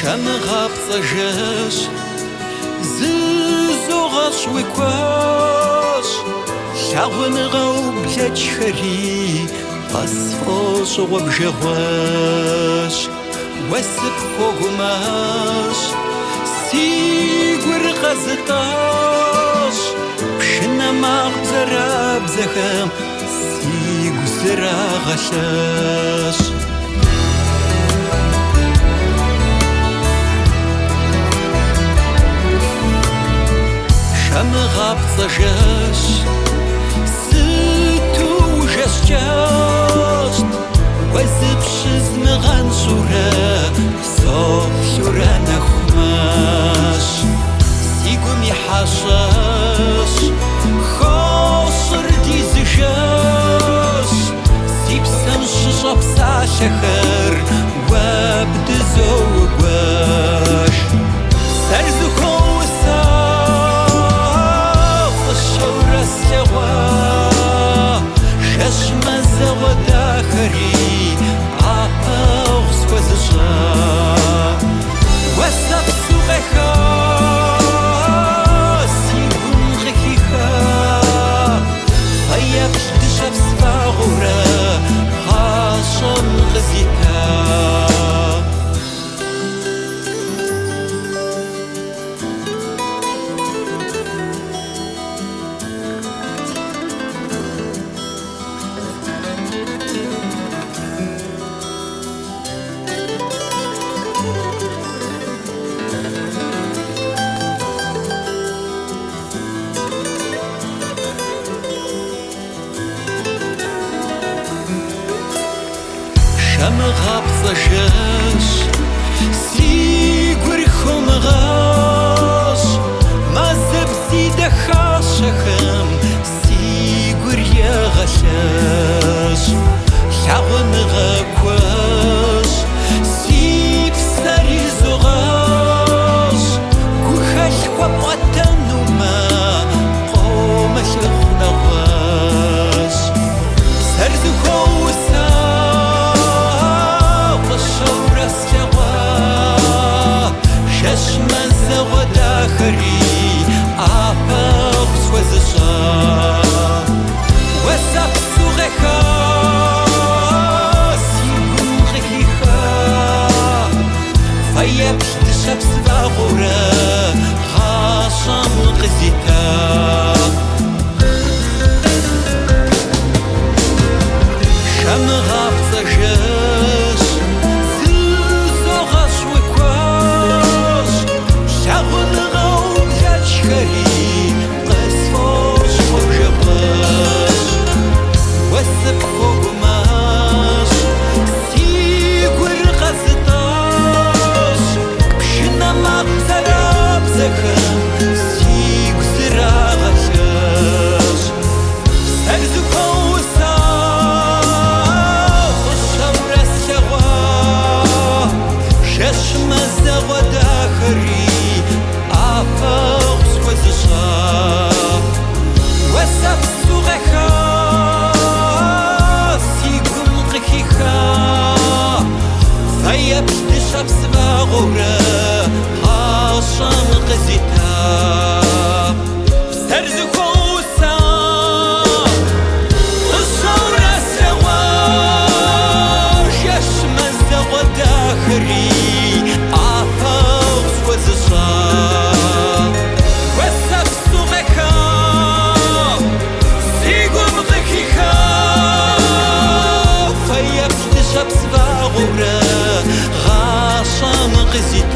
Şamığapts'ajış zızoğaş'uikvaş Lhağınığau blechxeri Asfoş'uğabjağuaş Уэсып хуэгумащ си гур къэзытӀащ Пшынэ макъ бзэрабзэхэм сигу зырагъэлъащ Şamığapts'ajış сыту ужэскӏащ Уэзыпщызмыгъэнщӏурэ соплъурэ нэхумащ Си гум и хьэщӏэщ хощӏыр дизыжащ Си псэм щыщӏэ псалъэхэр уэ бдызоугуэш Сэр зыхуэуса фӏыщэурэ слъэгъуа Жэщ мэзэгъуэ дахэри Уэсэпсу къеха си гум къыхиха Фэеплъ дыщэпс фагъуэрэ гъащӏэм къызита Şamığapts'ajış si gur xumığaş Mazэ бзитӏэ хащэхэм си гур егъэлъэщ Лъагъуныгъэ куэщ си псэр изогъащ Гухэлъхуэ бгъуэтэнумэ къомылъыхъу нэгъуэщ Сэр зыхуэуса Жэщ мэзэгъуэ дахэри ӏэпэгъу схуэзыщӏа Уэсэпсу къеха си гум къыхиха Фэеплъ дыщэпс фагъуэрэ гъащӏэм къызита Şamığapts'ajış Уэсып хуэгумащ си гур къэзытӏащ Пшынэ макъ бзэрабзэхэм сигу зырагъэлъащ Сэр зыхуэуса фӏыщэурэ слъэгъуа Жэщ мэзэгъуэ дахэри ӏэпэгъу схуэзыщӏа Уэсэпсу къеха си гум къыхиха Фэеплъ дыщэпс фагъуэрэ гъащӏэм къызита Сэр зыхуэуса фӏыщэурэ слъэгъуа Жэщ мэзэгъуэ дахэри ӏэпэгъу схуэзыщӏа Уэсэпсу къеха си гум къыхиха Фэеплъ дыщэпс фагъуэрэ гъащӏэм къызита